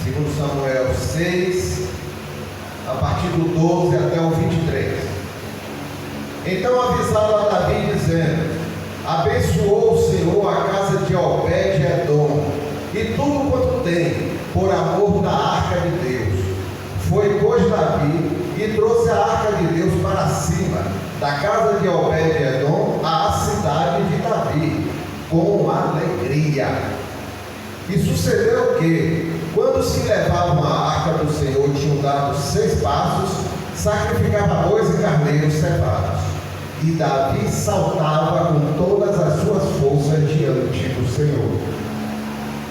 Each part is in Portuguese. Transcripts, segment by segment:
Segundo Samuel 6, a partir do 12 até o 23. Então avisaram a Davi, dizendo: abençoou o Senhor a casa de Obed-Edom e tudo quanto tem, por amor da arca de Deus. Foi, pois, Davi e trouxe a arca de Deus para cima da casa de Obed-Edom à cidade de Davi, com alegria. E sucedeu que, quando se levavam a arca do Senhor, tinham dado 6 passos, sacrificava bois e carneiros cevados. E Davi saltava com todas as suas forças diante do Senhor.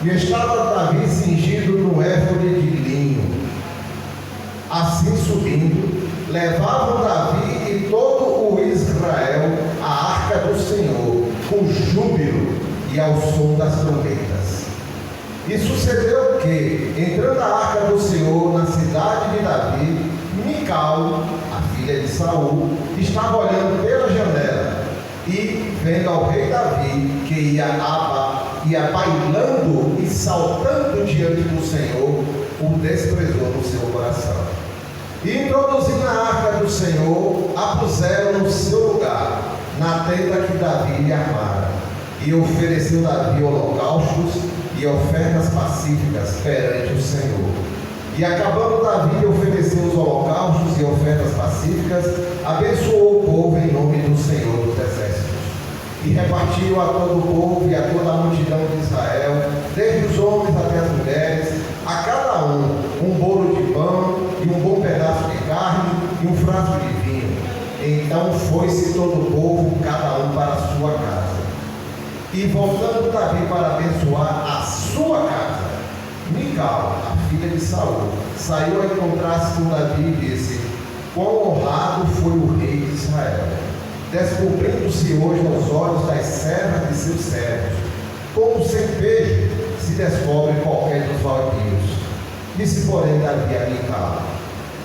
E estava Davi cingido no éfode de linho. Assim subindo, levavam Davi e todo o Israel a arca do Senhor, com júbilo e ao som das trombetas. E sucedeu que, entrando a arca do Senhor na cidade de Davi, Mical, a filha de Saul, estava olhando pela janela e, vendo ao rei Davi, que ia bailando e saltando diante do Senhor, o desprezou no seu coração. E, introduzindo a arca do Senhor, a puseram no seu lugar, na tenda que Davi lhe armara. E ofereceu Davi holocaustos e ofertas pacíficas perante o Senhor. E acabando Davi de oferecer os holocaustos e ofertas pacíficas, abençoou o povo em nome do Senhor dos Exércitos. E repartiu a todo o povo e a toda a multidão de Israel, desde os homens até as mulheres, a cada um bolo de pão e um bom pedaço de carne e um frasco de vinho. Então foi-se todo o povo, cada um para a sua casa. E voltando Davi para abençoar a sua casa, Mical, a filha de Saul, saiu a encontrar-se com Davi e disse: quão honrado foi o rei de Israel, descobrindo-se hoje aos olhos das servas de seus servos, como sem pejo se descobre qualquer dos vadios. Disse, porém, Davi a Mical: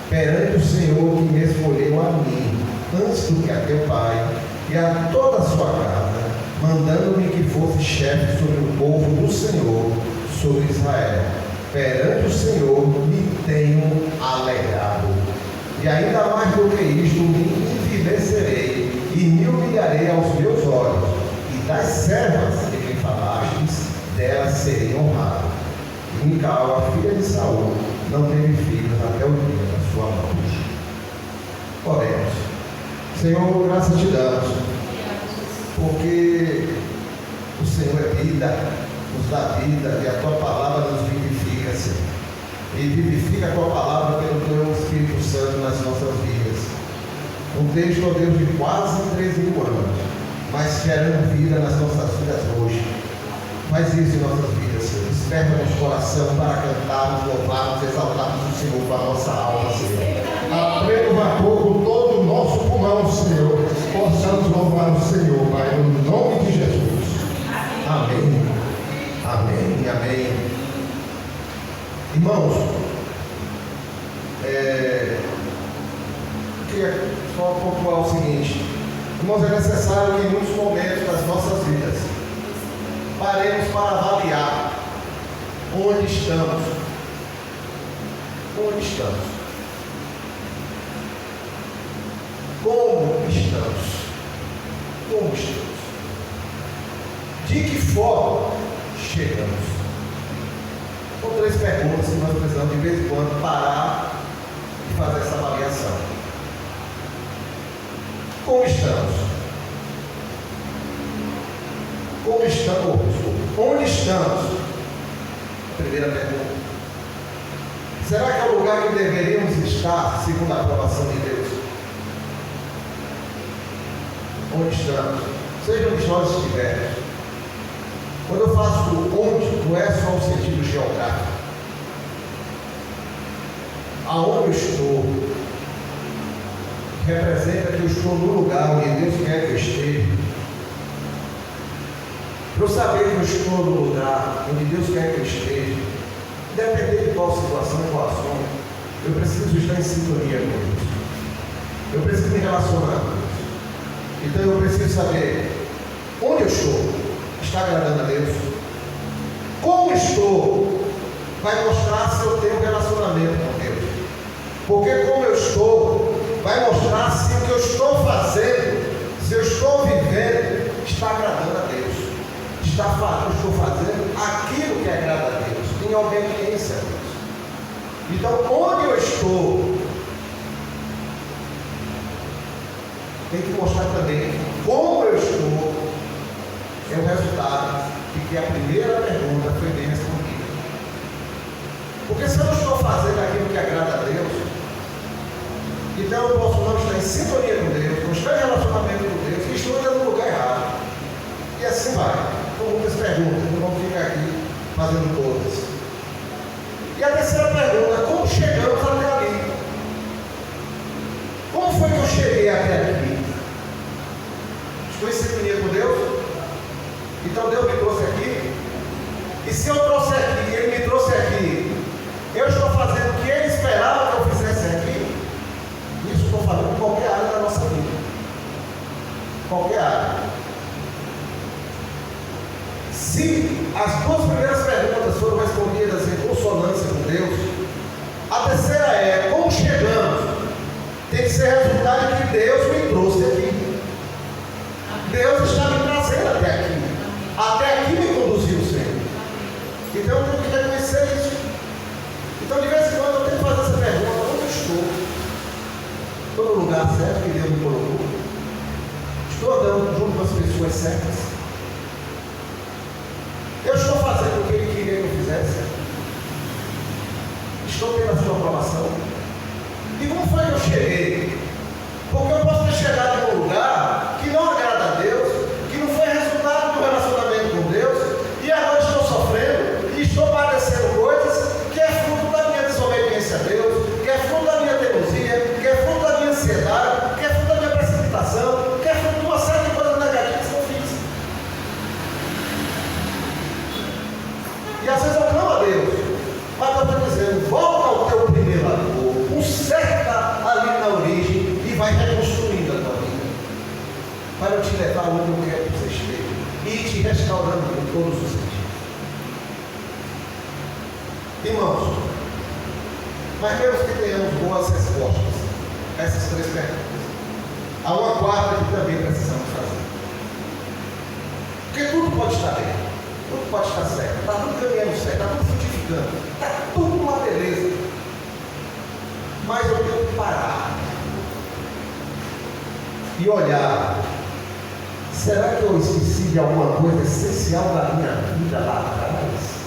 perante o Senhor que me escolheu a mim, antes do que a teu pai, e a toda a sua casa, mandando-me que fosse chefe sobre o povo do Senhor, sobre Israel. Perante o Senhor me tenho alegrado. E ainda mais do que isto, me envilecerei e me humilharei aos meus olhos. E das servas de quem falastes, delas serei honrado. E Mical, a filha de Saul, não teve filhos até o dia da sua morte. Oremos. Senhor, graças te damos, porque o Senhor é vida, nos dá vida, e a tua palavra nos vivifica, Senhor. E vivifica a tua palavra pelo teu Espírito Santo nas nossas vidas. Um texto, ó Deus, de quase 13.000 anos, mas gerando vida nas nossas vidas hoje. Faz isso em nossas vidas, Senhor. Desperta nosso coração para cantarmos, louvarmos, exaltarmos o Senhor com a nossa alma, Senhor. A pleno vapor com todo o nosso pulmão, Senhor, possamos louvar o Senhor, Pai, no nome de Jesus. Amém. Amém. Amém. Irmãos, eu queria só pontuar o seguinte: irmãos, é necessário que em muitos momentos das nossas vidas paremos para avaliar onde estamos. Onde estamos? Como estamos? Como estamos? De que forma chegamos? São 3 perguntas que nós precisamos de vez em quando parar e fazer essa avaliação. Como estamos? Como estamos? Onde estamos? Primeira pergunta. Será que é o lugar que deveríamos estar segundo a aprovação de Deus? Onde estamos? Seja onde nós estivermos. Quando eu faço onde, não é só o sentido geográfico. Aonde eu estou representa que eu estou no lugar onde Deus quer que eu esteja. Para eu saber que eu estou no lugar onde Deus quer que eu esteja, independente de qual situação e qual assunto, eu preciso estar em sintonia com Deus. Eu preciso me relacionar com Deus. Então eu preciso saber onde eu estou. Está agradando a Deus? Como estou? vai mostrar se eu tenho relacionamento com Deus. Porque como eu estou, vai mostrar se o que eu estou fazendo, se eu estou vivendo, está agradando a Deus. Eu estou fazendo aquilo que agrada a Deus, em obediência a Deus. Então, onde eu estou, tem que mostrar também como eu estou, é o resultado de que a primeira pergunta foi bem respondida. Porque se eu não estou fazendo aquilo que agrada a Deus, então eu posso não estar em sintonia com Deus, não estar em relacionamento com Deus, e estou indo no lugar errado. E assim vai. Com muitas perguntas, não vamos ficar aqui fazendo todas. E a terceira pergunta: como chegamos até ali? Como foi que eu cheguei até aqui? Estou em sintonia com Deus? Então Deus me trouxe aqui. E se eu trouxe aqui, Ele me trouxe aqui, eu estou fazendo o que Ele esperava que eu fizesse aqui? Isso estou falando em qualquer área da nossa vida. Qualquer área. Se as duas primeiras perguntas foram respondidas em consonância com Deus, a terceira é: como chegamos? Tem que ser resultado de que Deus me trouxe aqui. Deus está me trazendo até aqui. Até aqui me conduziu o Senhor. Então eu tenho que reconhecer isso. Então de vez em quando eu tenho que fazer essa pergunta: onde eu estou? Estou no lugar certo que Deus me colocou? Estou andando junto com as pessoas certas? Eu estou fazendo o que Ele queria que eu fizesse? Estou tendo a sua aprovação? E como foi que eu cheguei? Porque eu posso ter chegado em um lugar que não agrada a Deus, que não foi resultado do relacionamento com Deus, e agora estou sofrendo e estou padecendo coisas que é fruto da minha desobediência a Deus, que é fruto da minha teimosia, que é fruto da minha ansiedade, que é fruto da minha precipitação, que é fruto de uma série de coisas negativas que eu fiz. E às vezes eu clamo a Deus, mas eu estou dizendo: volta ao teu primeiro amor, conserta ali na origem e vai reconstruindo a tua vida, para eu te levar onde eu quero que você esteja e te restaurando em todos os sentidos. Irmãos, mas mesmo que tenhamos boas respostas a essas três perguntas, há uma quarta que também precisamos fazer. Porque tudo pode estar bem, tudo pode estar certo, está tudo caminhando certo, está tudo frutificando, está tudo uma beleza. Mas eu tenho que parar e olhar: será que eu esqueci de alguma coisa essencial da minha vida lá atrás?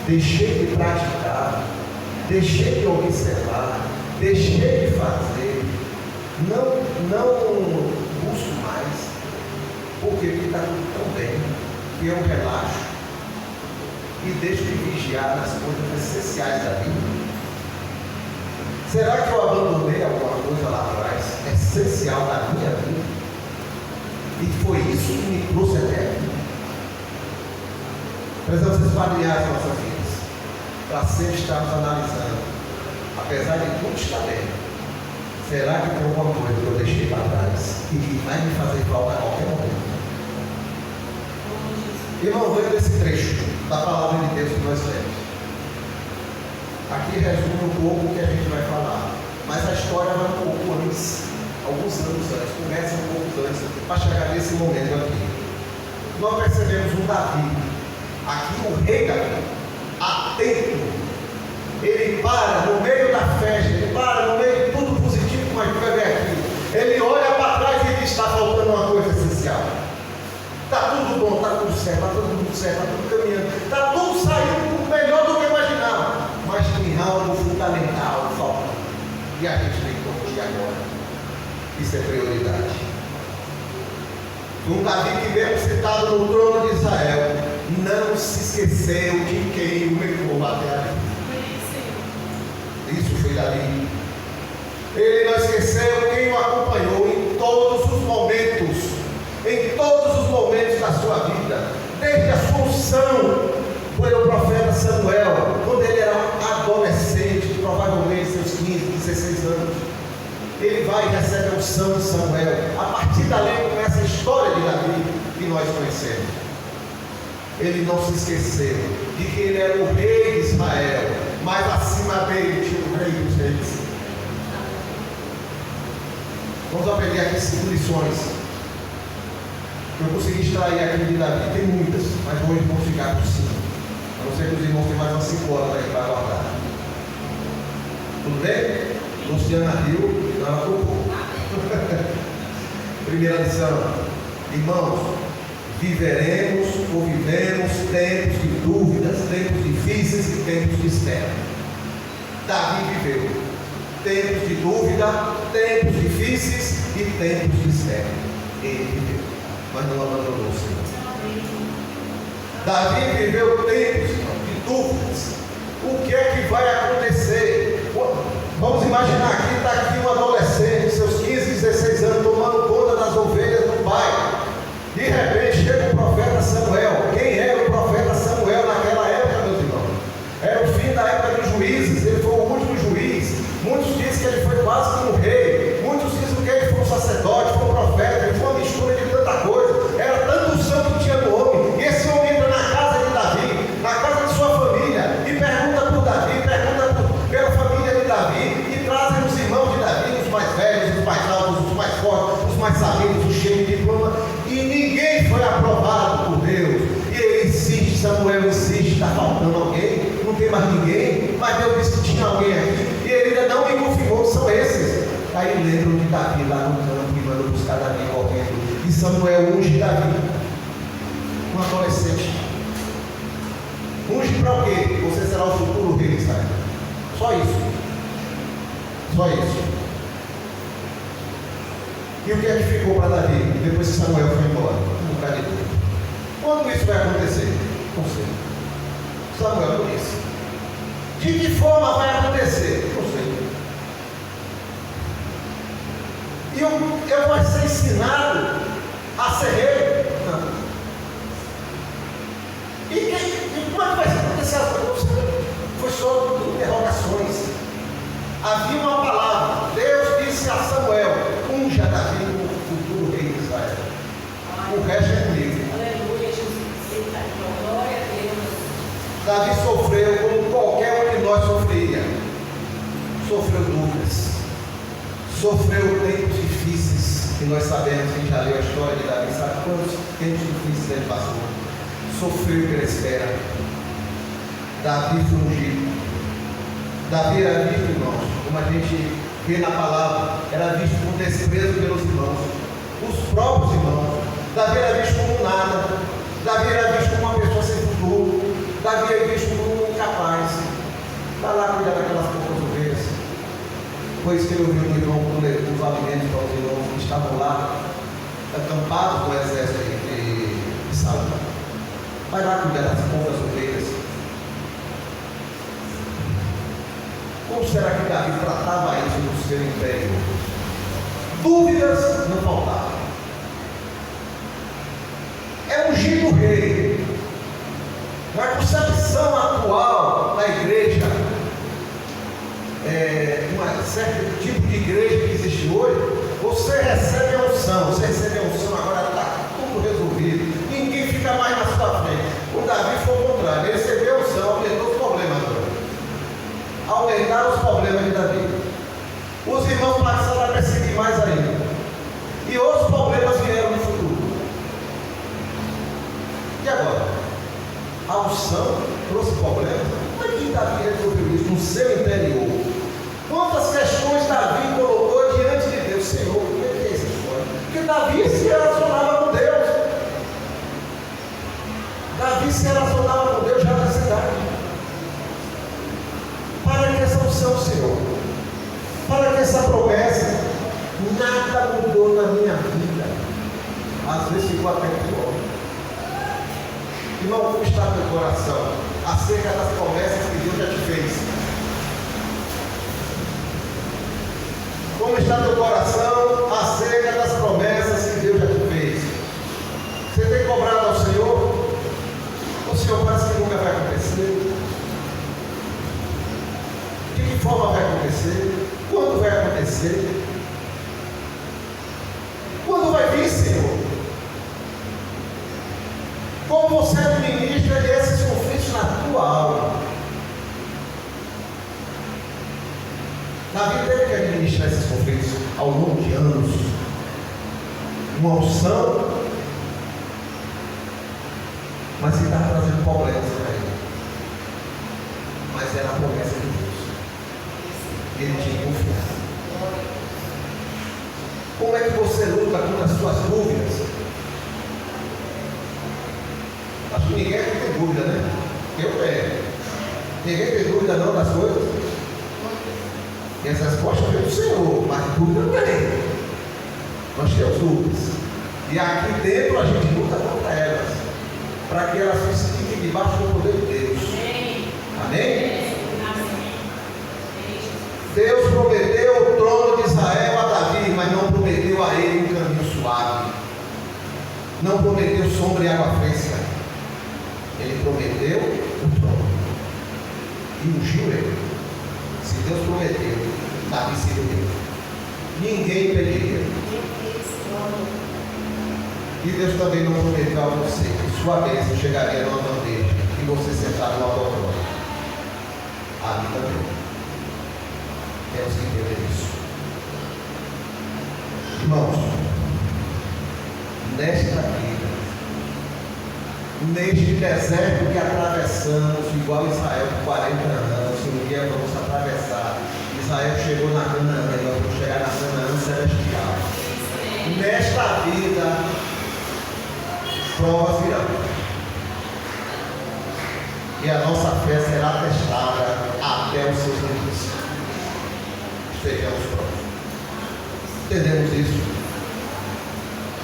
Deixei de praticar, deixei de observar, deixei de fazer, não busco mais, porque está tudo tão bem que eu relaxo e deixo de vigiar nas coisas essenciais da vida. Será que eu abandonei alguma coisa lá atrás, essencial da minha vida? E foi isso que me trouxe até aqui? Precisamos esquadrinhar as nossas vidas, para sempre estarmos analisando, apesar de tudo estar bem. Será que tem alguma coisa que eu deixei para trás e que vai me fazer falta a qualquer momento? Irmão, vendo esse trecho da palavra de Deus que nós lemos, aqui resume um pouco o que a gente vai falar, mas a história vai um pouco antes, alguns anos antes, começa um pouco antes, para chegar nesse momento aqui. Nós percebemos um Davi, aqui o rei Davi, atento, ele para no meio da festa, ele para no meio de tudo positivo que nós vamos ver aqui, ele olha para trás e diz: está faltando uma coisa essencial. Está tudo bom, está tudo certo, está tudo certo, está tudo caminhando, está tudo saindo melhor do que imaginava, mas tem algo fundamental faltando. E a gente tem que corrigir agora. Isso é prioridade. Um Davi que mesmo sentado no trono de Israel, não se esqueceu de quem o levou até ali. Isso foi Davi. Ele não esqueceu quem o acompanhou em todos os momentos da sua vida, desde a sua unção foi o profeta Samuel, quando ele era adolescente, provavelmente seus 15, 16 anos. Ele vai e recebe a unção de Samuel. A partir dali começa a história de Davi que nós conhecemos. ele não se esqueceu de que ele era o rei de Israel, mas acima dele tinha o rei dos reis. Vamos aprender aqui 5 lições que eu consegui extrair aqui de Davi. Tem muitas, mas hoje vamos ficar por 5. A não ser que os irmãos tenham mais umas 5 horas aí para guardar. Tudo bem? Luciana riu, ela tocou. Primeira lição: irmãos, viveremos ou vivemos tempos de dúvidas, tempos difíceis e tempos de espera. Davi viveu tempos de dúvida, tempos difíceis e tempos de espera. Ele viveu, mas não abandonou o Senhor. Davi viveu tempos de dúvidas. O que é que vai acontecer? Vamos imaginar que está aqui um adolescente, seus 15, 16 anos, tomando conta das ovelhas do pai. De repente chega o profeta Samuel. Quem era o profeta Samuel naquela época, meus irmãos? Era o fim da época dos juízes. Ele foi o último juiz. Muitos dizem que ele foi quase como rei. Muitos dizem que ele foi um sacerdote, foi um profeta. Ele foi uma mistura de tanta coisa. Era tanto unção que tinha no homem. E esse homem entra na casa de Davi, na casa de sua família, e pergunta por Davi, pela família de Davi, e trazem os irmãos de Davi, os mais velhos, os mais altos, os mais fortes, os mais sabidos, os cheios de diploma, e ninguém foi aprovado por Deus. E ele insiste, Samuel insiste, está faltando alguém, não tem mais ninguém, mas Deus disse que tinha alguém aqui, e ele ainda não me confirmou que são esses. Aí lembram de Davi lá no campo e mandam buscar Davi correndo, e Samuel unge Davi, um adolescente. Unge para o quê? Você será o futuro rei de Israel. Só isso. Só isso. E o que é que ficou para Davi depois que Samuel foi embora? Um bocado de dúvida. Quando isso vai acontecer? Não sei. Samuel não disse. De que forma vai acontecer? Não sei. E eu vou ser ensinado a ser rei? Não. E quando vai acontecer as coisas? Foi só interrogações. Havia uma palavra. Deus disse a Samuel: unja Davi como futuro rei de Israel. O resto é comigo. Aleluia, Jesus. Glória a Deus. Davi sofreu como qualquer um de nós sofreria. Sofreu dúvidas. Sofreu tempos difíceis. E nós sabemos, quem já leu a história de Davi, sabe quantos tempos difíceis ele passou. Sofreu pela espera. Davi foi ungido. Davi era visto, irmãos, como a gente vê na palavra, era visto com desprezo pelos irmãos, os próprios irmãos. Davi era visto como nada. Davi era visto como uma pessoa sem futuro. Davi era visto como um incapaz. Vai lá cuidar daquelas poucas ovelhas. Foi isso que ele ouviu do irmão quando levou os alimentos para os irmãos que estavam lá, acampados no exército de Saul. Vai lá cuidar das poucas ovelhas. Como será que Davi tratava isso no seu império? Dúvidas não faltavam. É ungido rei. Na concepção atual da igreja, um certo tipo de igreja que existe hoje, você recebe a unção, agora está tudo resolvido, ninguém fica mais na sua frente. O Davi foi o contrário, ele recebeu a unção, aumentou os problemas agora. Aumentaram os problemas de Davi. Os irmãos passaram a perseguir mais ainda. E outros problemas vieram no futuro. E agora? A unção trouxe problemas? Como é que Davi resolveu isso no seu interior? Quantas questões Davi colocou diante de Deus? Senhor, o que é essa história? Porque Davi se relacionava com Deus. Davi se relacionava com Deus já na cidade. Para que essa unção, Senhor, para que essa promessa, nada mudou na minha vida. Às vezes ficou até pior. Irmão, como está teu coração acerca das promessas que Deus já te fez? Como está teu coração acerca das promessas que Deus já te fez? Você tem cobrado ao Senhor? O Senhor parece que nunca vai acontecer. De que forma vai acontecer? Quando vai acontecer? Quando vai vir, Senhor? Como você é ministro Davi teve que administrar esses conflitos ao longo de anos. Uma unção, mas que estava trazendo problemas para ele. Mas era a promessa de Deus. Ele tinha confiança. Como é que você luta com as suas dúvidas? Acho que ninguém aqui tem dúvida, né? Eu tenho. Ninguém tem dúvida não das coisas? E as respostas vêm do Senhor, mas dúvida não tem. Nós temos dúvidas. E aqui dentro a gente luta contra elas, para que elas fiquem debaixo do poder de Deus. Amém? Deus prometeu o trono de Israel a Davi, mas não prometeu a ele um caminho suave. Não prometeu sombra e água fresca. Ele prometeu o trono. E ungiu ele. Se Deus prometeu, Davi se deu. Ninguém impediria. E Deus também não prometeu a você que sua bênção chegaria numa bandeja e você sentado no autotrono. A mim também. Temos que entender isso. Irmãos, nesta vida, neste deserto que atravessamos, igual Israel por 40 anos, um dia vamos atravessar. Israel chegou na Canaã, e nós vamos chegar na Canaã celestial. Nesta vida, provas virão. E a nossa fé será testada até os seus limites. Sejamos prontos. Entendemos isso?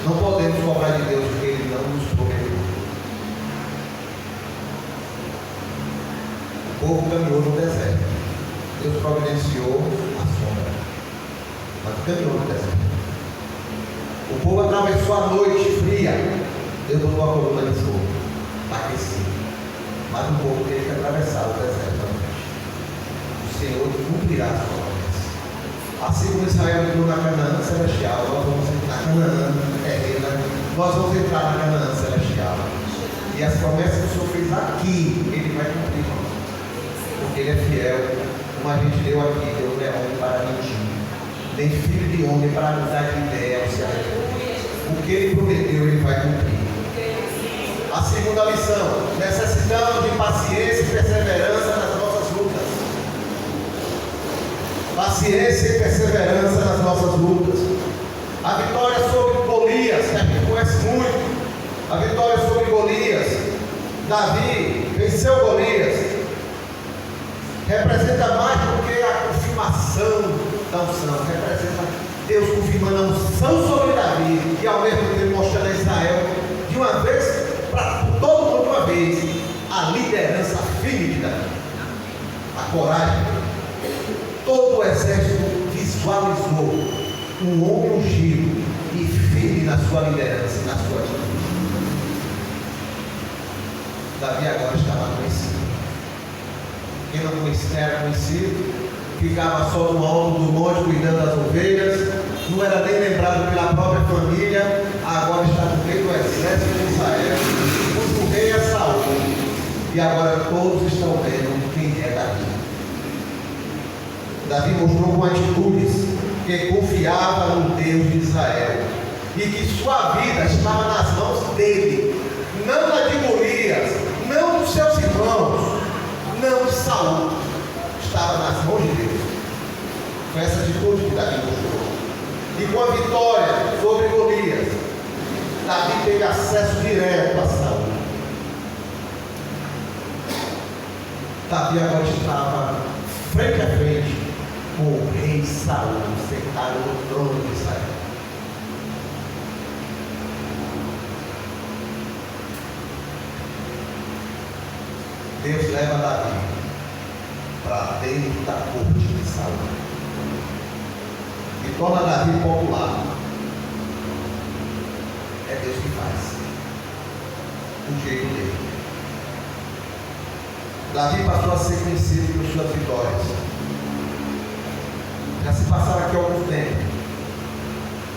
Não podemos cobrar de Deus o que Ele não nos prometeu. O povo caminhou no deserto. Deus providenciou a sombra, mas caminhou no deserto. O povo atravessou a noite fria. Deus botou a coluna de fogo, aquecido. Mas o povo teve que atravessar o deserto à noite. O Senhor cumprirá a sua promessa. Assim como Israel entrou na Canaã celestial, nós vamos entrar na Canaã terrena, nós vamos entrar na Canaã celestial. E as promessas que o Senhor fez aqui, Ele vai cumprir, porque Ele é fiel. Como a gente deu aqui, Deus não é homem para mentir, nem filho de homem para mudar de ideia ao se arrepender. O que Ele prometeu, Ele vai cumprir. A segunda lição: necessitamos de paciência e perseverança nas nossas lutas. Paciência e perseverança nas nossas lutas. A vitória sobre Golias, que a gente conhece muito. A vitória sobre Golias. Davi venceu Golias. Representa mais do que a confirmação da unção. Representa Deus confirmando a unção sobre Davi e ao mesmo tempo mostrando a Israel de uma vez, para todo mundo de uma vez, a liderança firme de Davi. A coragem. Todo o exército visualizou um homem ungido e firme na sua liderança e na sua vida. Davi agora estava conhecido. Quem não conhecia, era conhecido, ficava só no alto do monte cuidando das ovelhas, não era nem lembrado pela própria família, agora está no meio do exército de Israel, o rei é Saul, e agora todos estão vendo quem é Davi. Davi mostrou com atitudes que confiava no Deus de Israel e que sua vida estava nas mãos dele, não na de Golias, não dos seus irmãos, não de Saul, estava nas mãos de Deus. Foi essa atitude que Davi mostrou. E com a vitória sobre Golias, Davi teve acesso direto a Saul. Davi agora estava frente a frente com o rei Saul, sentado no trono de Israel. Deus leva Davi para dentro da corte de Saul e torna Davi popular. É Deus que faz o jeito dele. Davi passou a ser conhecido por suas vitórias. Já se passaram aqui algum tempo.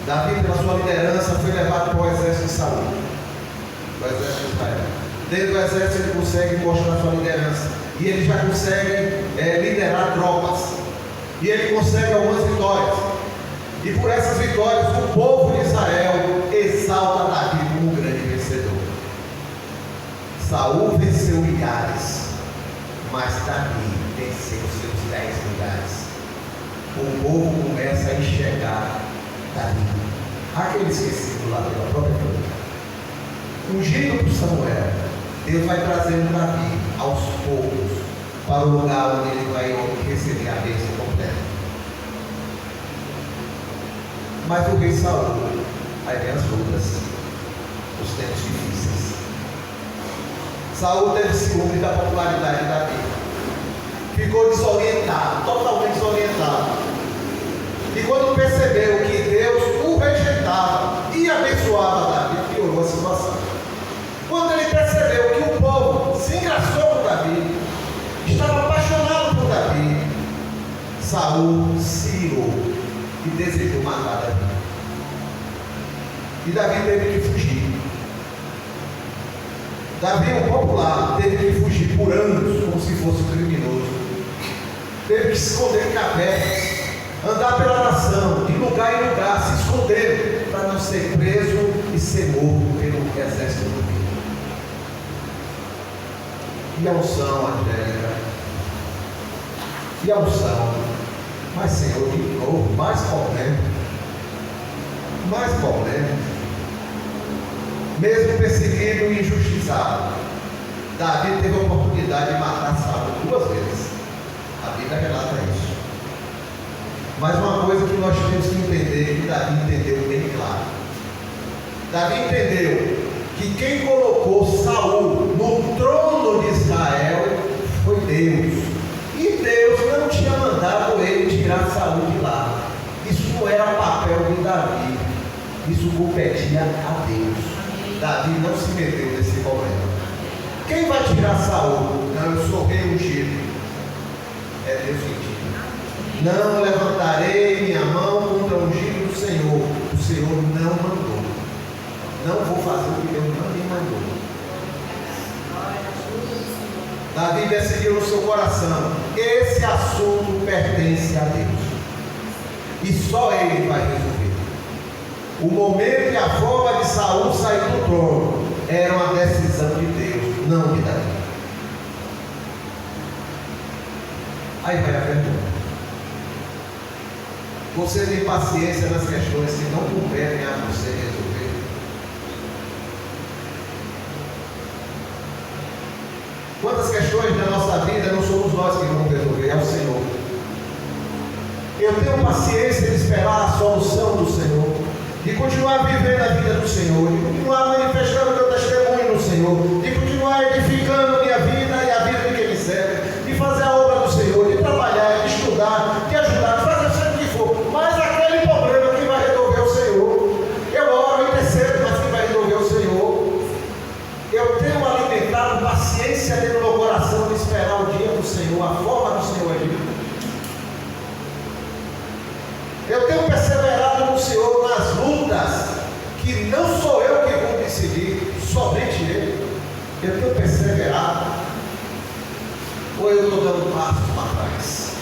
Davi, pela sua liderança, foi levado para o exército de Saul, o exército de Israel. Dentro do exército ele consegue mostrar sua liderança. E ele já consegue liderar tropas. E ele consegue algumas vitórias. E por essas vitórias, o povo de Israel exalta Davi como um grande vencedor. Saul venceu milhares, mas Davi venceu seus 10 lugares. O povo começa a enxergar Davi, aquele esquecido lá pela própria família. Ungido por Samuel, Deus vai trazendo Davi aos poucos para o lugar onde ele vai receber a bênção completa. Mas o rei Saul, aí vem as lutas, os tempos difíceis. Saul teve ciúme da popularidade de Davi. Ficou desorientado, totalmente desorientado. E quando percebeu que Deus o rejeitava e abençoava Davi, piorou a situação. Quando ele percebeu que o povo se engraçou por Davi, estava apaixonado por Davi, Saul se irou e desejou matar Davi. E Davi teve que fugir. Davi, o popular, teve que fugir por anos, como se fosse um criminoso. Teve que se esconder em cavernas, andar pela nação, de lugar em lugar, se esconder, para não ser preso e ser morto pelo exército do rei. E a unção, Angélica, e a unção, mas Senhor, de novo, mais problema, mesmo perseguido e injustiçado, Davi teve a oportunidade de matar Saul 2 vezes. A Bíblia relata isso. Mas uma coisa que nós temos que entender, que Davi entendeu bem claro. Davi entendeu que quem colocou Saul no trono de Israel foi Deus. E Deus não tinha mandado ele tirar Saul de lá. Isso não era papel de Davi. Isso competia a Deus. Davi não se meteu nesse problema. Quem vai tirar Saul? Não, eu sou rei ungido. É Deus que tira. Não levantarei minha mão contra o ungido do Senhor. O Senhor não mandou. Não vou fazer o que Deus não me mandou. Davi decidiu no seu coração: esse assunto pertence a Deus. E só Ele vai resolver. O momento e a forma de Saul sair do trono era uma decisão de Deus, não de Davi. Aí vai a pergunta: você tem paciência nas questões que não competem a você resolver? Quantas questões da nossa vida não somos nós que vamos resolver, é o Senhor. Eu tenho paciência de esperar a solução do Senhor, de continuar vivendo a vida do Senhor, de continuar manifestando o meu testemunho no Senhor, de continuar edificando a minha vida e a vida de quem me serve, de fazer a obra do Senhor, de trabalhar, de estudar, de ajudar, de fazer seja o que for. Mas aquele problema que vai resolver o Senhor, eu oro e intercedo, mas quem vai resolver o Senhor. Eu tenho alimentado paciência dentro do meu coração de esperar o dia do Senhor, a forma do Senhor agir. Eu tenho perseverado no Senhor nas lutas, que não sou eu que vou decidir, somente Ele. Eu tenho perseverado, ou eu estou dando passos para trás?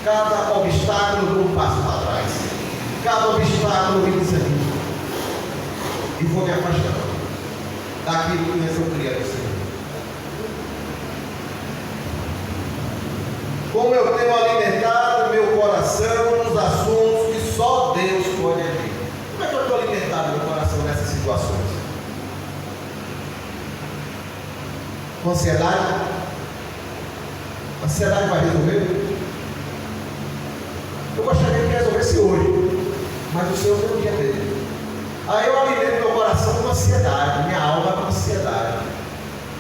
Cada obstáculo eu dou um passo para trás. Cada obstáculo eu me desanimo. E vou me afastando daquilo que eu queria do Senhor. Como eu tenho alimentado meu coração nos assuntos que só Deus pode agir. Como é que eu estou alimentando meu coração nessas situações? Com ansiedade? A ansiedade vai resolver? Eu gostaria que resolvesse hoje, mas o Senhor tem um dia dele. Aí eu alimento meu coração com ansiedade, minha alma com ansiedade.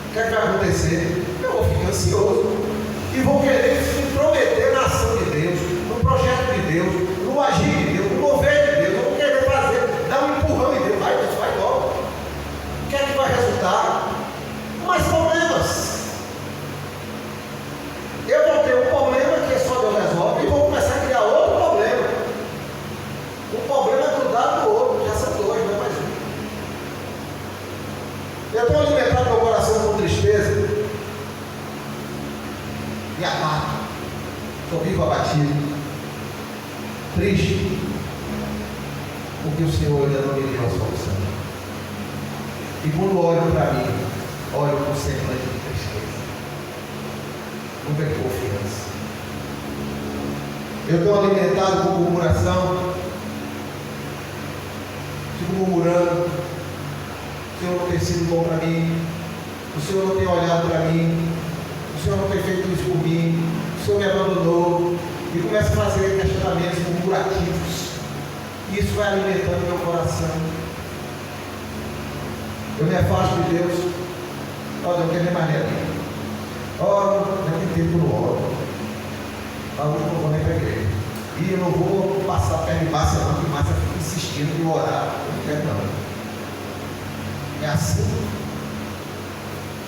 O que é que vai acontecer? Eu vou ficar ansioso e vou querer me intrometer na ação de Deus, no projeto de Deus, no agir de Deus, no mover de Deus. Eu vou querer fazer, dar um empurrão em Deus. Vai, Deus, vai logo. O que é que vai resultar? Mais problemas. Eu vou ter um problema que só Deus resolve e vou começar a criar outro problema. Um problema grudado no outro, já são 2, não é mais um. Eu estou alimentando meu coração com tristeza e amargo. Estou vivo abatido. triste, porque o Senhor ainda não me deu a solução. E quando olho para mim, olho com semblante de tristeza, não tem confiança. Eu estou alimentado com murmuração, fico murmurando, o Senhor não tem sido bom para mim, o Senhor não tem olhado para mim, o Senhor não tem feito isso por mim, o Senhor me abandonou, e começo a fazer questionamentos murmurativos, e isso vai alimentando meu coração. Eu me afasto de Deus, olha, eu não quero nem mais nele. Oro, naquele tempo no oro. Eu não vou nem para a igreja. E eu não vou passar perto de Márcia, não, porque Márcia fica insistindo em orar. Eu não quero, não. É assim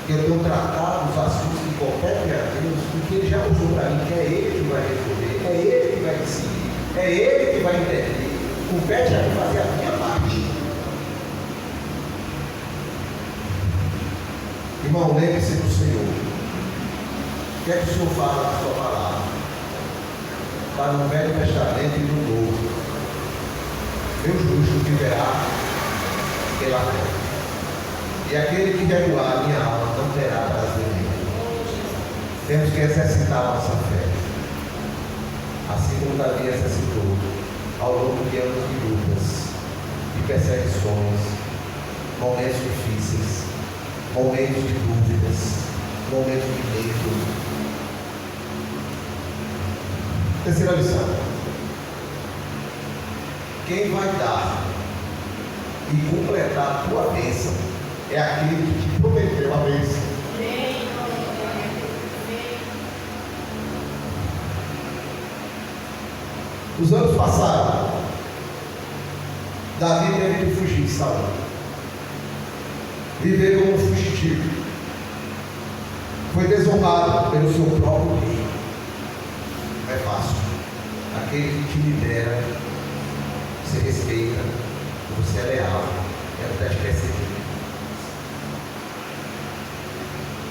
que eu tenho tratado os assuntos que compete a Deus, porque Ele já mostrou para mim que é Ele que vai resolver, é Ele que vai decidir, é Ele que vai intervir. Compete a mim fazer a minha parte. Irmão, lembre-se do Senhor. O que é que o Senhor fala na sua palavra? Está no Velho Testamento e no Novo. Meu justo viverá pela fé. E aquele que regular a minha alma não terá prazer nele. Temos que exercitar a nossa fé. Assim como Davi exercitou ao longo de anos de lutas, de perseguições, momentos difíceis, momentos de dúvidas, momentos de medo. Terceira lição: quem vai dar e completar a tua bênção é aquele que te prometeu a bênção. Os anos passaram, Davi teve que fugir de Saul, viver como um fugitivo, foi desonrado pelo seu próprio rei. Não é fácil. Aquele que te lidera, você respeita, você é leal, é o que te perseguir.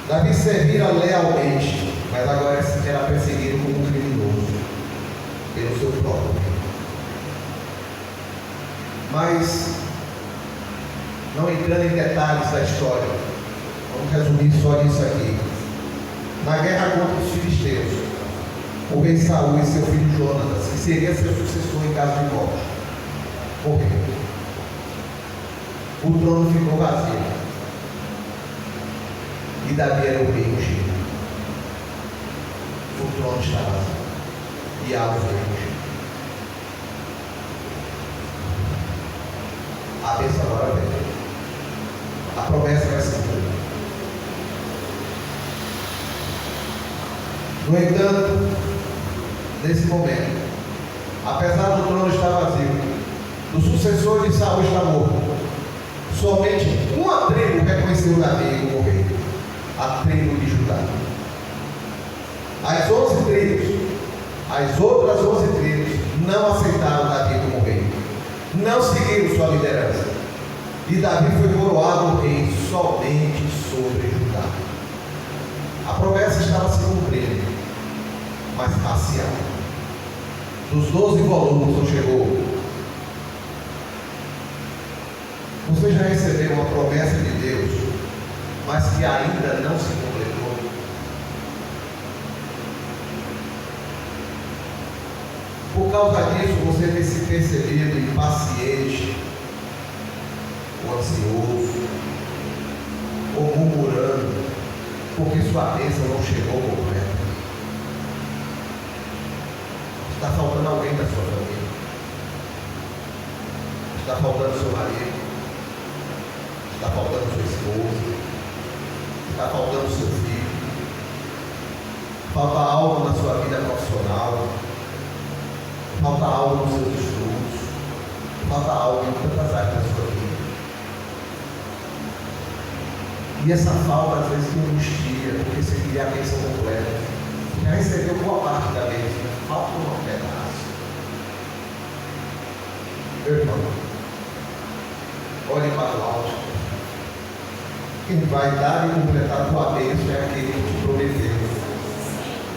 Davi servira lealmente, mas agora era perseguido como um criminoso pelo seu próprio rei. Mas, não entrando em detalhes da história, vamos resumir só isso aqui. Na guerra contra os filisteus, o rei Saul e seu filho Jonatas, que seria seu sucessor em caso de morte, morreram. O trono ficou vazio. E Davi era o rei ungido. O trono está vazio. E há o rei ungido. A bênção agora vem. A promessa vai ser cumprida. No entanto, nesse momento, apesar do trono estar vazio, o sucessor de Saul está morto, somente uma tribo reconheceu Davi como rei, a tribo de Judá. As 11 tribos, as outras 11 tribos não aceitaram Davi como rei, não seguiram sua liderança, e Davi foi coroado rei somente sobre Judá. A promessa estava se cumprindo, mas parcial. Dos 12 volumes não chegou. Você já recebeu uma promessa de Deus, mas que ainda não se completou? Por causa disso, você tem se percebido impaciente, ou ansioso, ou murmurando, porque sua bênção não chegou completa. Está faltando alguém da sua família. Está faltando seu marido. Está faltando sua esposa. Está faltando seu filho. Falta algo na sua vida profissional. Falta algo nos seus estudos. Falta algo em tantas áreas da sua vida. E essa falta às vezes te angustia, porque você queria a bênção completa. Já recebeu boa parte da bênção, falta um pedaço. Meu irmão, olhe para o alto. Quem vai dar e completar a tua bênção é aquele que te prometeu.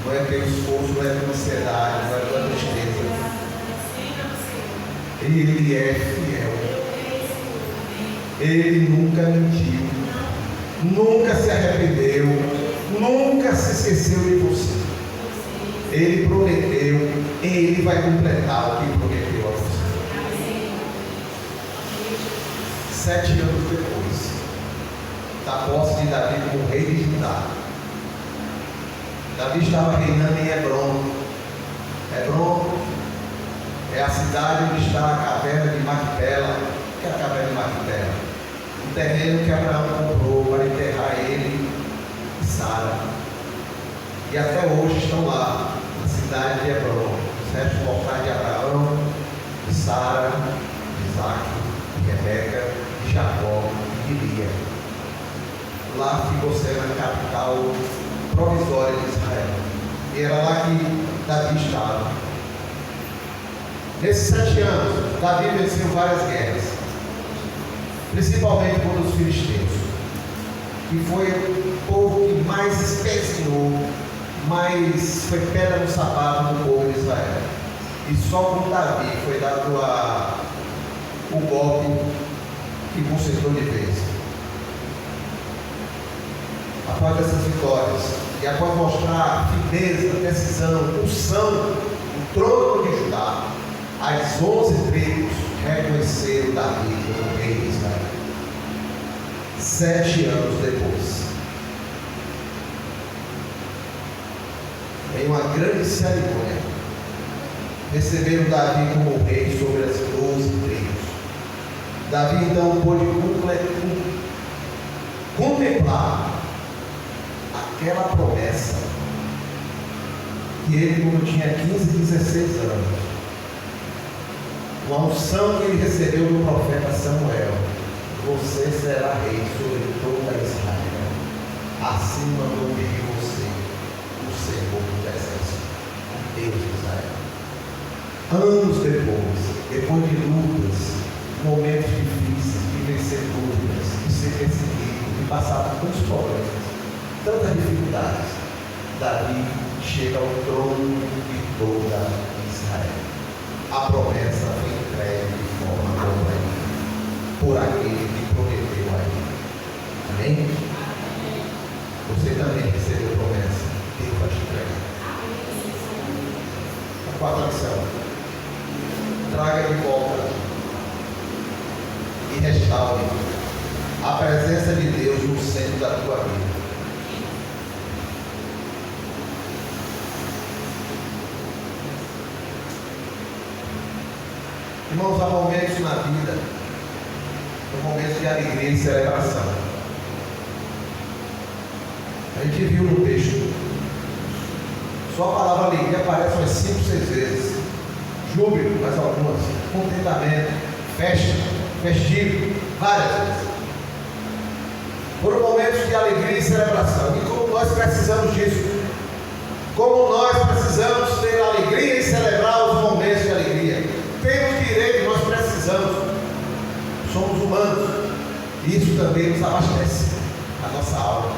Não é pelo esforço, não é pela ansiedade, não é pela tristeza. e Ele é fiel. Ele nunca mentiu, nunca se arrependeu, nunca se esqueceu de você. Ele prometeu, Ele vai completar o que prometeu a você. 7 anos depois da posse de Davi como rei de Judá, Davi estava reinando em Hebron. Hebron é a cidade onde está a caverna de Macpela. O que é a caverna de Macpela? Um terreno que Abraão comprou para enterrar ele e Sara. E até hoje estão lá, na cidade de Hebron, os restos mortais de Abraão, de Sara, de Isaac, de Rebeca, de Jacó e de Lia. Lá ficou sendo a capital provisória de Israel. E era lá que Davi estava. Nesses 7 anos, Davi venceu várias guerras, principalmente contra os filisteus, que foi o povo que mais espezinhou, mais foi pedra no sapato do povo de Israel. E só com Davi foi dado o golpe que consertou de vez. Após essas vitórias, e após mostrar firmeza, decisão, unção no trono de Judá, as 11 tribos reconheceram Davi como rei de Israel. 7 anos depois, em uma grande cerimônia, receberam Davi como rei sobre as 12 tribos. Davi então pôde contemplar aquela promessa que ele, quando tinha 15, 16 anos, uma unção que ele recebeu do profeta Samuel: você será rei sobre toda Israel, assim mandou ungir você, o Senhor do exército, Deus de Israel. Anos depois de lutas, momentos difíceis, de vencer dúvidas, de ser perseguido, de passar por tantos problemas, tantas dificuldades, Davi chega ao trono de toda Israel. A promessa foi entregue de forma completa por aquele que prometeu a ele. Amém? Você também recebeu promessa, Deus vai te entregar. A 4ª lição: traga de volta e restaure a presença de Deus no centro da tua vida. Irmãos, há momentos na vida, momentos de alegria e celebração. A gente viu no texto, só a palavra alegria aparece umas 5, 6 vezes. Júbilo, mais algumas. Contentamento, festa, festivo, várias vezes. Foram momentos de alegria e celebração. E como nós precisamos disso, como nós precisamos ter alegria e celebrar os momentos de alegria. Temos direito, nós precisamos. Somos humanos. E isso também nos abastece a nossa alma.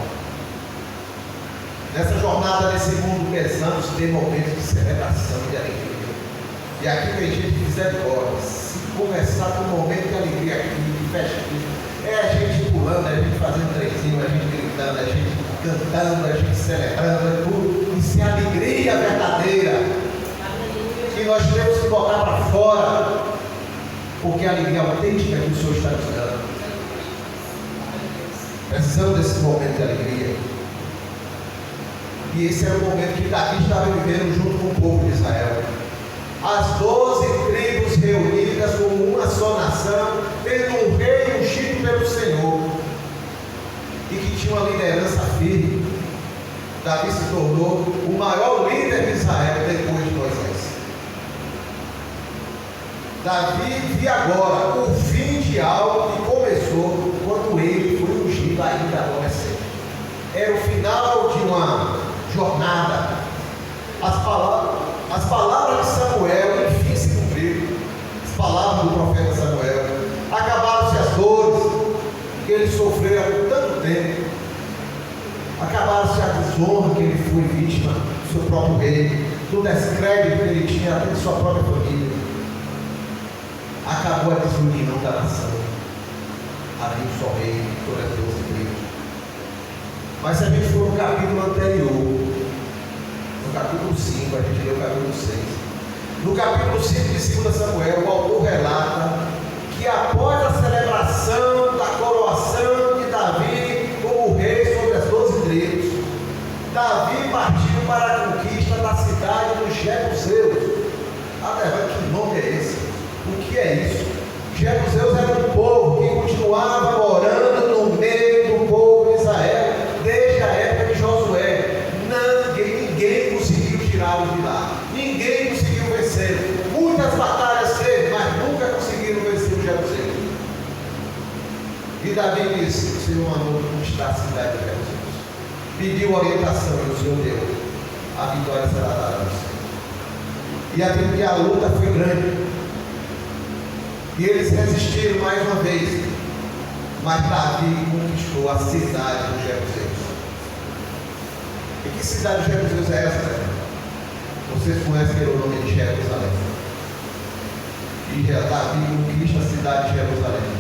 Nessa jornada, nesse mundo, precisamos ter momentos de celebração, de alegria. E aqui tem gente de misericórdia. Se começar com um momento de alegria aqui, de festivo, é a gente pulando, é a gente fazendo trenzinho, é a gente gritando, é a gente cantando, é a gente celebrando, é tudo. Isso é alegria verdadeira. Que nós temos que botar para fora, porque a alegria autêntica que o Senhor está nos dando. Precisamos desse momento de alegria. E esse era o momento que Davi estava vivendo junto com o povo de Israel. As 12 tribos reunidas como uma só nação, tendo um rei ungido pelo Senhor, e que tinha uma liderança firme. Davi se tornou o maior líder de Israel depois de Moisés. Davi via agora o fim de algo que começou quando ele foi ungido ainda adolescente. Era o final de uma jornada. As palavras de Samuel, enfim, se cumpriram. As palavras do profeta Samuel. Acabaram-se as dores que ele sofreu por tanto tempo. Acabaram-se a desonra que ele foi vítima do seu próprio rei, do descrédito que ele tinha até de sua própria família. acabou a desunião da nação. Havia um só rei sobre as 12 tribos. Mas se a gente for no capítulo anterior, no capítulo 5, a gente lê o capítulo 6. No capítulo 5 de 2 Samuel, o autor relata que após a celebração da coroação de Davi como rei sobre as 12 tribos, Davi partiu para a conquista da cidade dos Jebuseus. Que nome é esse? O que é isso? Jebuseus era um povo que continuava morando no meio do povo de Israel desde a época de Josué. Ninguém conseguiu tirá-los de lá. Ninguém conseguiu vencer. Muitas batalhas teve, mas nunca conseguiram vencer os Jebuseus. E Davi disse: o Senhor mandou conquistar a cidade de Jebuseus. Pediu orientação e o Senhor deu. A vitória será dada ao Senhor. E a luta foi grande. E eles resistiram mais uma vez. Mas Davi conquistou a cidade dos Jebuseus. E que cidade de Jebuseus é essa, né? Vocês conhecem pelo nome de Jerusalém. E Davi conquista a cidade de Jerusalém.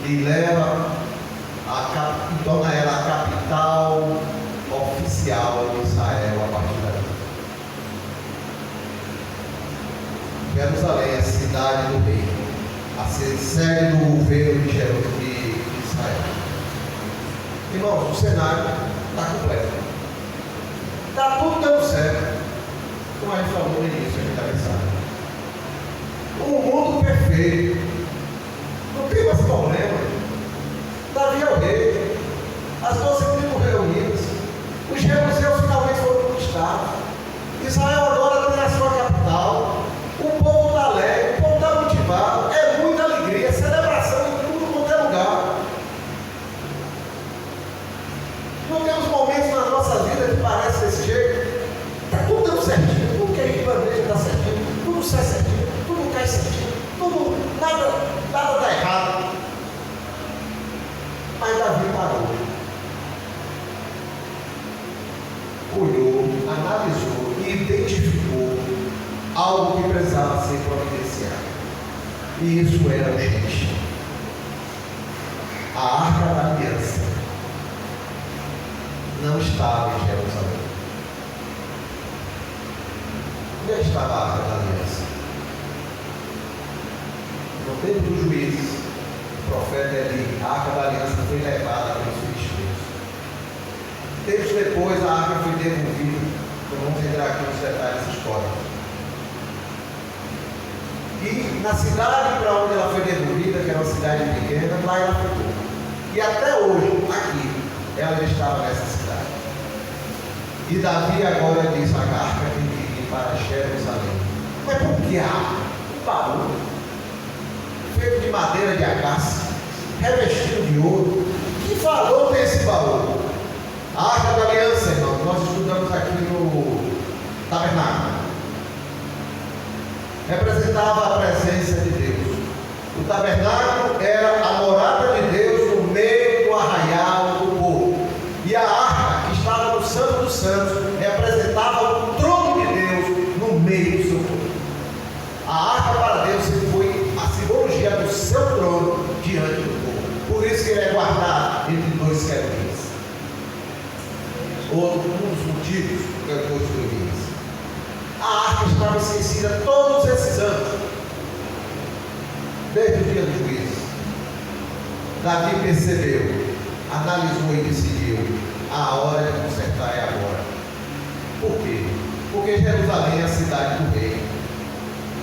E leva e torna ela a capital oficial de Israel a partir dali. Jerusalém é a cidade do rei, a sede do governo de Israel. Irmãos, o cenário está completo. Está tudo dando certo. Como a gente falou no início, a gente está pensando. Um mundo perfeito. Não tem mais problema. Davi é o rei. As 12 tribos reunidas. Os jebuseus finalmente foram conquistados. Israel agora tem a sua capital. O povo está alegre, o povo está motivado. É muita alegria, celebração em tudo quanto é lugar. Não temos momentos na nossa vida que parece desse jeito. Está tudo dando certinho. Tudo que a gente planeja está certinho. Tudo sai certinho. Tudo cai certinho. Nada está errado. Mas Davi parou. Olhou, analisou e identificou algo que precisava ser providenciado. E isso era urgente. A Arca da Aliança não estava em Jerusalém. Onde é que estava a Arca da Aliança? No tempo dos Juízes, o profeta Eli, a Arca da Aliança foi levada pelos filisteus. Tempos depois, a arca foi devolvida. Então vamos entrar aqui nos detalhes históricos. E na cidade para onde ela foi devolvida, que era uma cidade pequena, lá ela ficou. E até hoje, aqui, ela estava nessa cidade. E Davi agora diz: a arca tem que ir para Jerusalém. Mas por que a arca? Um baú feito de madeira de acácia, revestido de ouro. Que valor tem esse baú? A Arca da Aliança, irmão, nós estudamos aqui no tabernáculo. Representava a presença de Deus. O tabernáculo era a morada de Deus no meio do arraial do povo. E a arca, que estava no Santo dos Santos, representava o trono de Deus no meio do seu povo. A arca para Deus foi a simbologia do seu trono diante do povo. Por isso que ele é guardado entre dois querubins. Outro dos motivos que eu construí. A arca estava esquecida todos esses anos, desde o dia dos juízes. Davi percebeu, analisou e decidiu: a hora de consertar é agora. Por quê? Porque Jerusalém é a cidade do rei.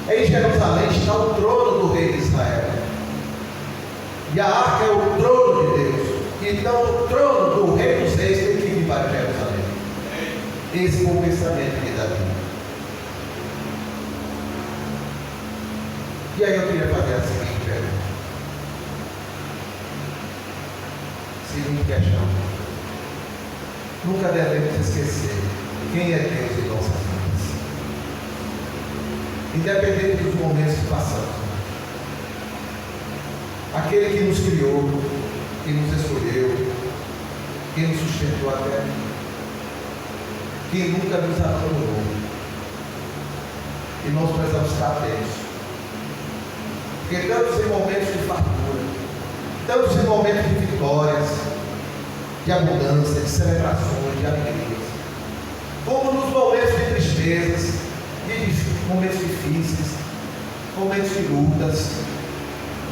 Em Jerusalém está o trono do rei de Israel. E a arca é o trono de Deus. Então o trono do rei dos reis tem que vir para Jerusalém. Esse foi o pensamento de Davi. E aí eu queria fazer a seguinte pergunta. Seguinte questão. Nunca devemos esquecer quem é Deus em nossas vidas. Independente dos momentos que passamos. Aquele que nos criou, que nos escolheu, que nos sustentou até aqui, que nunca nos abandonou. E nós precisamos estar atentos. Porque tantos em momentos de fartura, tantos em momentos de vitórias, de abundância, de celebrações, de alegrias, como nos momentos de tristezas, de momentos difíceis, momentos de lutas,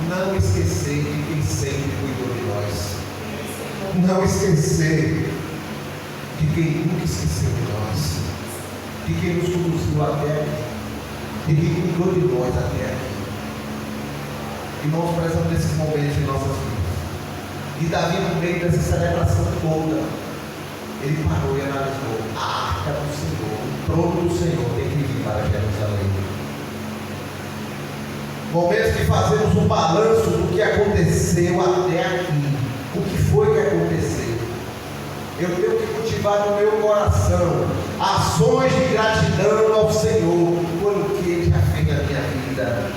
não esquecer de quem sempre cuidou de nós. Não esquecer de quem nunca esqueceu de nós, de quem nos conduziu até aqui, de quem cuidou de nós até aqui. E nós precisamos desses momentos em nossas vidas. E Davi, no meio dessa celebração toda, ele parou e analisou: a arca do Senhor, o trono do Senhor tem que vir para Jerusalém. Momentos que fazemos um balanço do que aconteceu até aqui. O que foi que aconteceu? Eu tenho que cultivar no meu coração ações de gratidão ao Senhor por o que Ele já fez na minha vida,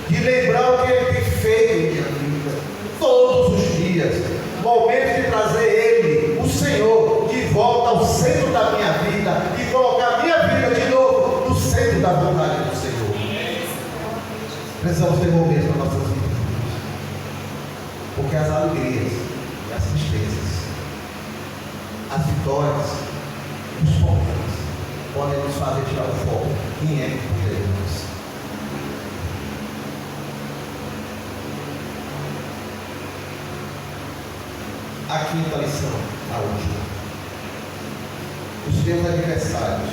de lembrar o que Ele tem feito em minha vida todos os dias. Momento de trazer Ele, o Senhor, de volta ao centro da minha vida e colocar a minha vida de novo no centro da vontade do Senhor. Precisamos ter momentos nas nossas vidas, porque as alegrias, as tristezas, as vitórias, os problemas podem nos fazer tirar o foco. Quem é que podemos? A quinta lição, a última. Os teus adversários,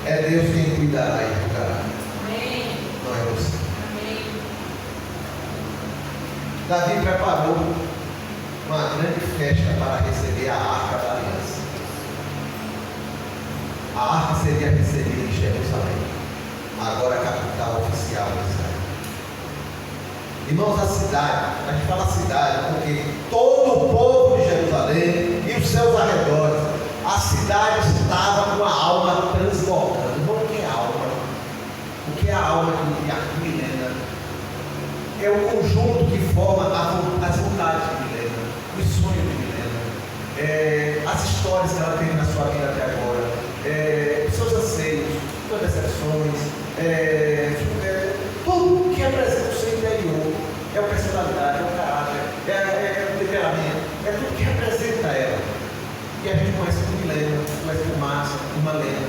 é Deus quem cuidará e julgará. Amém. Não é você. Amém. Davi preparou uma grande festa para receber a arca da aliança. A arca seria recebida em Jerusalém, agora a capital oficial de Israel. Irmãos, a cidade, a gente fala cidade porque todo o povo de Jerusalém e os seus arredores, a cidade estava com a alma transbordando. Não, o que é alma? O que é a alma de Milena? É o conjunto que forma as vontades de Milena, os sonhos de Milena, as histórias que ela teve na sua vida até agora, seus anseios, suas decepções, tudo que representa o seu interior, é a personalidade, é o caráter, é o temperamento, é tudo que representa ela. E a gente conhece por Milena, conhece por Márcia, por Malena.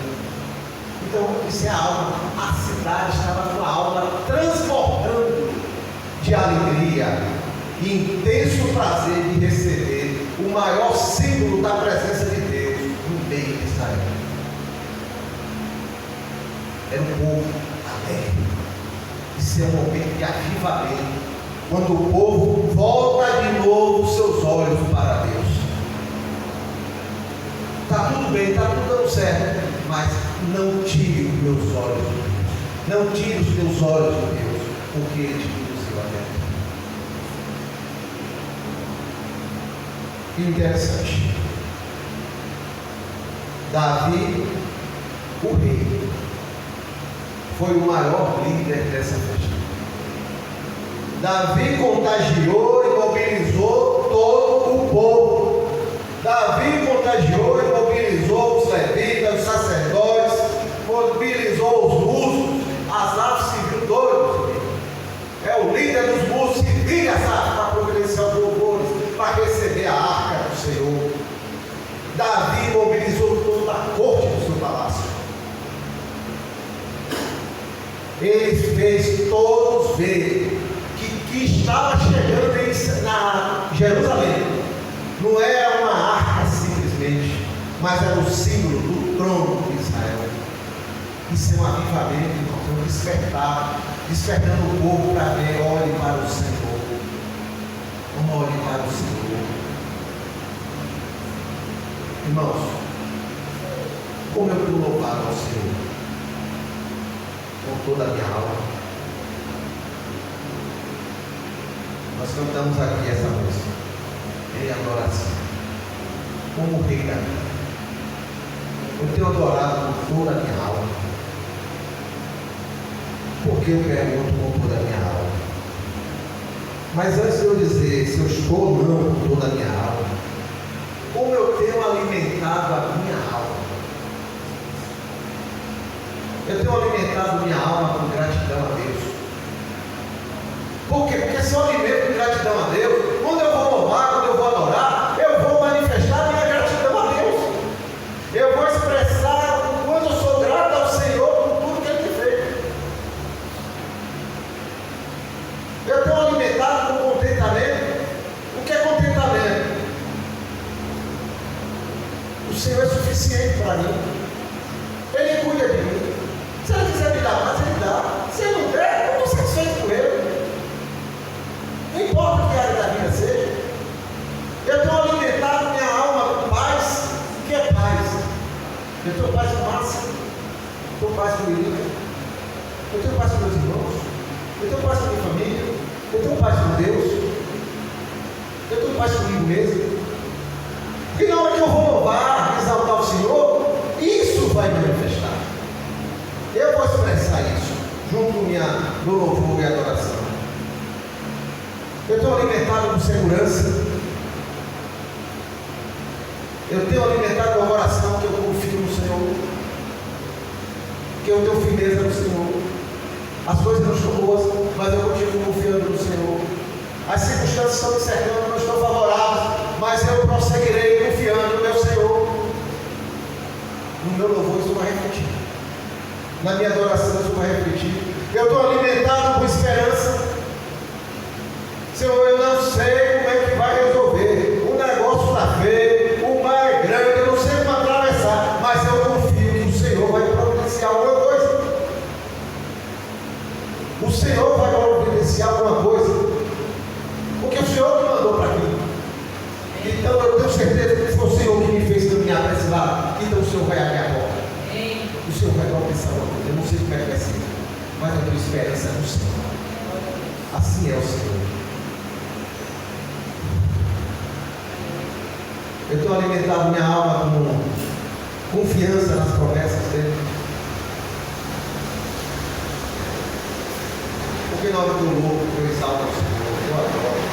Então, isso é a alma. A cidade estava com a alma transbordando de alegria e intenso prazer de receber o maior símbolo da presença de Deus no meio de Israel. Era um povo alegre. Isso é um momento de avivamento, quando o povo volta de novo os seus olhos para Deus. Está tudo bem, está tudo dando certo, mas não tire os meus olhos de Deus. Não tire os teus olhos de Deus, porque Ele te conduziu até aqui. Interessante. Davi, o rei, foi o maior líder dessa festa. Davi contagiou e mobilizou todo o povo. Davi contagiou e mobilizou os levitas, os sacerdotes, mobilizou os músicos. Asaf se viu doido. É o líder dos músicos que liga Asaf para providenciar os louvores, para receber a arca do Senhor. Davi mobilizou toda a corte do seu palácio. Ele fez todos verem que estava chegando na Jerusalém. Não era uma arca simplesmente, mas era o símbolo do trono de Israel. Isso é um avivamento, irmãos, é um despertar, despertando o povo para ver: olhe para o Senhor. Olhe para o Senhor. Irmãos, como eu vou louvar ao Senhor? Com toda a minha alma. Nós cantamos aqui essa música em adoração, como o rei da vida. Eu tenho adorado com toda a minha alma, porque eu pergunto com toda a minha alma. Mas antes de eu dizer se eu estou ou não com toda a minha alma, como eu tenho alimentado a minha alma? Eu tenho alimentado minha alma com gratidão a Deus. Senhor é suficiente para mim. Ele cuida de mim. Se Ele quiser me dar mais, Ele dá. Se Ele não der, eu estou satisfeito com Ele. Não importa o que a área da vida seja. Eu estou alimentado minha alma com paz. O que é paz? Eu tenho paz com Márcia. Eu tenho paz com Irina. Eu tenho paz com meus irmãos. Eu tenho paz com minha família. Eu tenho paz com Deus. Eu tenho paz comigo mesmo. E na hora que eu vou louvar, exaltar o Senhor, isso vai me manifestar. Eu vou expressar isso junto no louvor e adoração. Eu estou alimentado com segurança. Eu tenho alimentado com oração, que eu confio no Senhor, que eu tenho firmeza no Senhor. As coisas não estão boas, mas eu continuo confiando no Senhor. As circunstâncias estão me cercando, não estão favoráveis, mas eu prosseguirei confiando no meu Senhor. No meu louvor isso vai refletir. Na minha adoração isso vai refletir. Eu estou alimentado com esperança. Senhor, eu não sei como é que vai resolver. O negócio está feio, o mar é grande, eu não sei como atravessar, mas eu confio que o Senhor vai providenciar alguma coisa. O Senhor vai providenciar alguma coisa. Porque o Senhor me mandou para aqui. Então eu tenho certeza que foi o Senhor que me fez caminhar para esse lado. Então o Senhor vai abrir a porta. O Senhor vai providenciar alguma coisa. Eu não sei como é que vai ser, mas eu tenho esperança no Senhor. Assim é o Senhor. Eu estou alimentando minha alma com confiança nas promessas dele. Porque na hora que eu louvo, eu exalto o Senhor, eu adoro.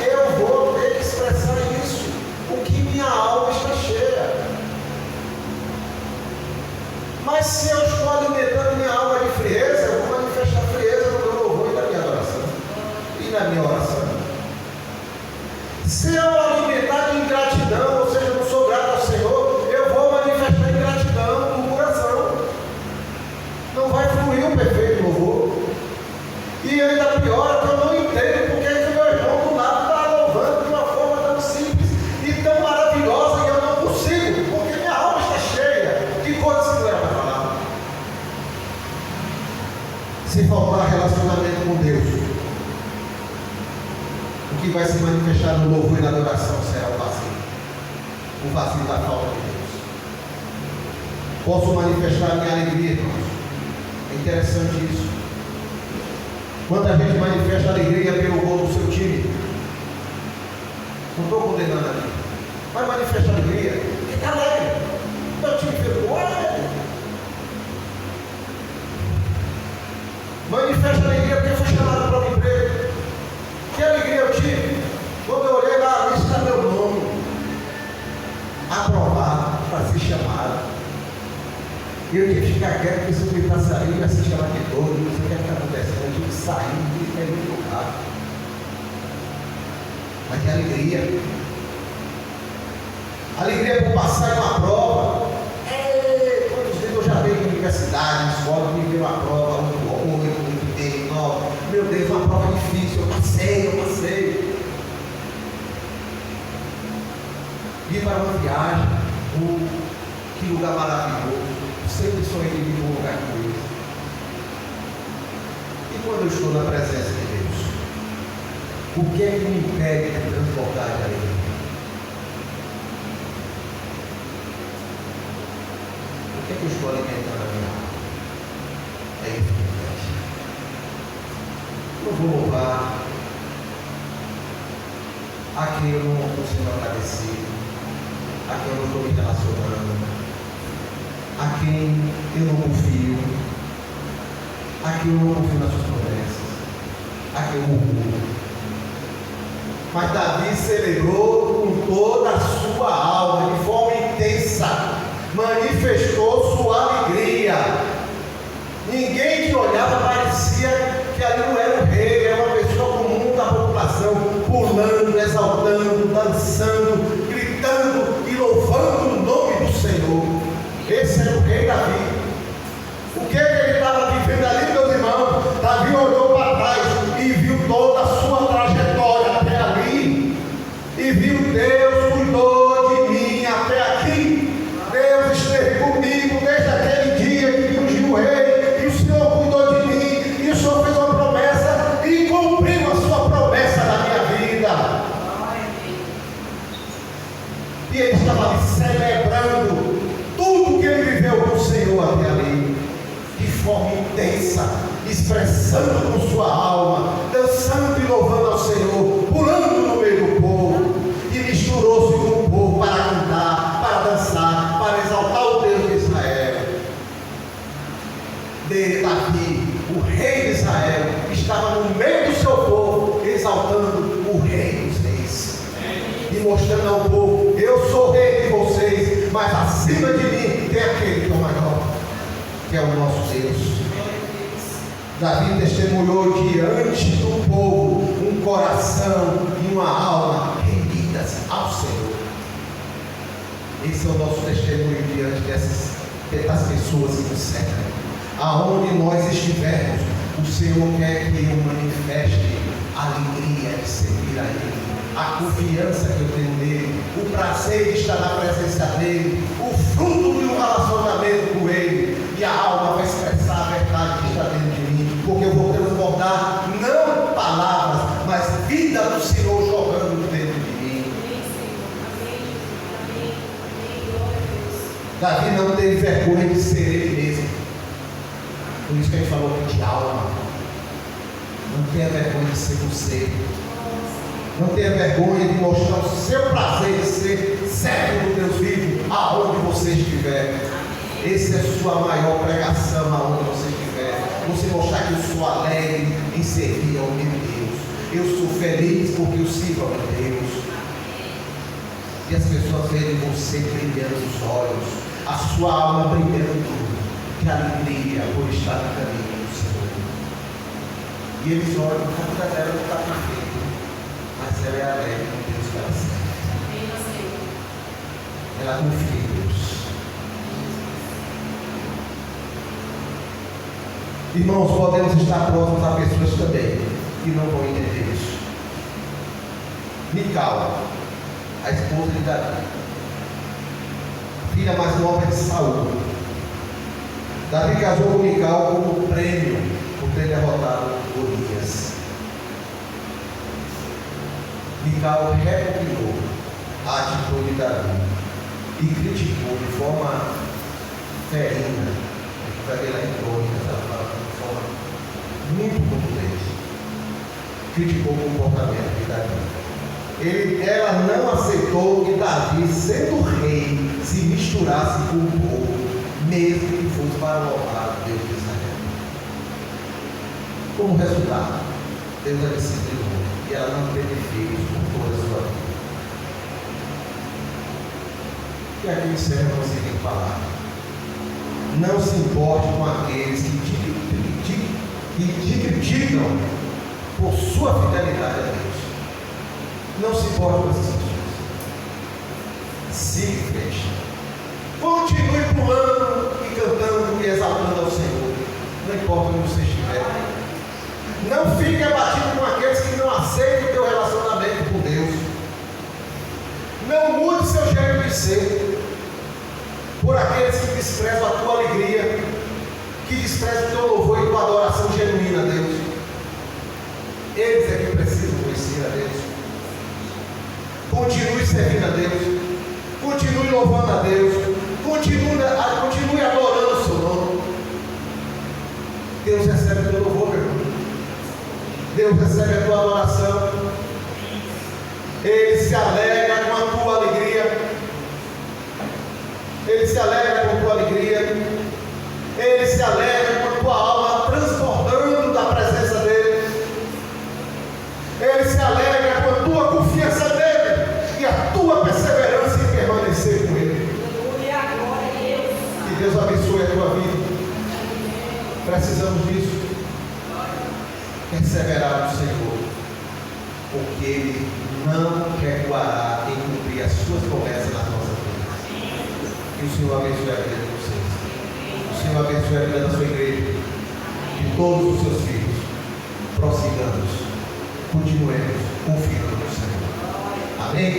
Eu vou ter que expressar isso, o que minha alma está cheia. Mas se eu estou alimentando minha alma de frieza, eu vou manifestar frieza no meu louvor e na minha adoração. E na minha oração. Se eu alimentar de ingratidão, ou seja, eu não sou grato ao Senhor, eu vou manifestar ingratidão no coração. Não vai fluir um perfeito louvor. E ainda pior é que eu não entendo porque é que o meu irmão do lado está louvando de uma forma tão simples e tão maravilhosa e eu não consigo, porque minha alma está cheia de coisas que não era para falar. Se faltar relacionamento com Deus, o que vai se manifestar no louvor e na adoração será o vazio da falta de Deus. Posso manifestar minha alegria, irmãos. É interessante isso. Quando a gente manifesta alegria pelo gol do seu time, não estou condenando aqui, mas manifesta alegria, porque está alegre. Meu time fez gol, é alegre. Manifesta alegria porque foi chamado para o emprego. Que alegria eu tive quando eu olhei lá, ali está meu nome aprovado para ser chamado. E eu tive que ficar quieto, porque se eu gritasse ali, eu ia ser chamado de todo, não sei o que está acontecendo, eu tive que sair e ir muito rápido. Mas que alegria! Alegria por passar em uma prova. Quantos dias eu já veio em universidade, escola, me deu uma prova, muito bem, nova. Meu Deus, uma prova difícil, eu passei. Ir para uma viagem, que lugar maravilhoso. Sempre sonhei de vir num lugar como esse. E quando eu estou na presença de Deus, o que é que me impede de transportar de alegria? O que é que eu estou alimentando a minha alma? É infinidade. Eu vou louvar a quem eu não estou sendo agradecido, a quem eu não estou me relacionando, a quem eu não confio, a quem eu não confio nas suas promessas, a quem eu murmuro. Mas Davi celebrou com toda a sua alma, de forma intensa, manifestou sua alegria. Ninguém que olhava parecia que ali não era o rei, era uma pessoa comum da população, pulando, exaltando, dançando, gritando e louvando o nome do Senhor. Esse era o rei Davi. O que ele estava vivendo ali, meus irmãos? Davi olhou para trás e viu toda a sua trajetória até ali, e viu Deus cuidou de mim até aqui. dançando com sua alma, dançando e louvando ao Senhor, pulando no meio do povo, e misturou-se com o povo para cantar, para dançar, para exaltar o Deus de Israel. Davi, o rei de Israel, estava no meio do seu povo, exaltando o rei dos reis, e mostrando ao povo: eu sou rei de vocês, mas acima de mim tem aquele que é o maior, que é o nosso Deus. Davi testemunhou diante do povo um coração e uma alma rendidas ao Senhor. Esse é o nosso testemunho diante das pessoas que nos cercam. Aonde nós estivermos, o Senhor quer que eu manifeste a alegria de servir a Ele, a confiança que eu tenho nele, o prazer de estar na presença dele, o fruto de um relacionamento com ele, e a alma vai expressar a verdade que está dentro de mim, porque eu vou transbordar não palavras, mas vida do Senhor jogando dentro de mim. Davi não teve vergonha de ser ele mesmo. Por isso que a gente falou aqui de alma. Não tenha vergonha de ser você. Não tenha vergonha de mostrar o seu prazer de ser servo do Deus vivo, aonde você estiver. Essa é a sua maior pregação, aonde você estiver. Você mostrar que eu sou alegre em servir ao meu Deus. Eu sou feliz porque eu sirvo ao meu Deus. E as pessoas veem você brilhando os olhos, a sua alma brilhando de alegria por estar no caminho do Senhor. E eles olham, a vida dela não está perfeita, mas ela é alegre com Deus que ela serve. Ela confia em Deus. Irmãos, podemos estar próximos a pessoas também que não vão entender isso. Mical, a esposa de Davi, filha mais nova de Saul. Davi casou com Mical como prêmio por ter derrotado Golias. Mical repudiou a atitude de Davi e criticou de forma ferina. A gente vai ver lá em Crônicas, ela fala de forma muito contundente. Criticou o comportamento de Davi. Ela não aceitou que Davi, sendo rei, se misturasse com o povo, mesmo que fosse para louvar Deus de Israel. Como resultado, Deus a disciplinou e ela não teve filhos por toda a sua vida. E aqui encerra o seguinte palavra: não se importe com aqueles que te criticam por sua fidelidade a Deus. Não se importe com essas pessoas. Siga em frente. Continue pulando e cantando e exaltando ao Senhor. Não importa onde você estiver. Não fique abatido com aqueles que não aceitam o teu relacionamento com Deus. Não mude seu jeito de ser por aqueles que desprezam a tua alegria, que desprezam o teu louvor e tua adoração genuína a Deus. Eles é que precisam conhecer a Deus. Continue servindo a Deus. Continue louvando a Deus. Continue adorando o seu nome. Deus recebe o teu louvor, meu irmão. Deus recebe a tua adoração. Ele se alegra com a tua alegria. Ele se alegra com a tua alegria. Ele se alegra com a tua alma transbordando da presença dele. Ele se alegra com a tua confiança dele e a tua perseverança em permanecer com ele. Que Deus abençoe a tua vida. Precisamos disso. Perseverar no Senhor, porque Ele não recuará em cumprir as suas promessas nas nossas vidas. Que o Senhor abençoe a vida de vocês. O Senhor abençoe a vida da sua igreja, de todos os seus filhos. Prossigamos, continuemos confiando no Senhor. Amém?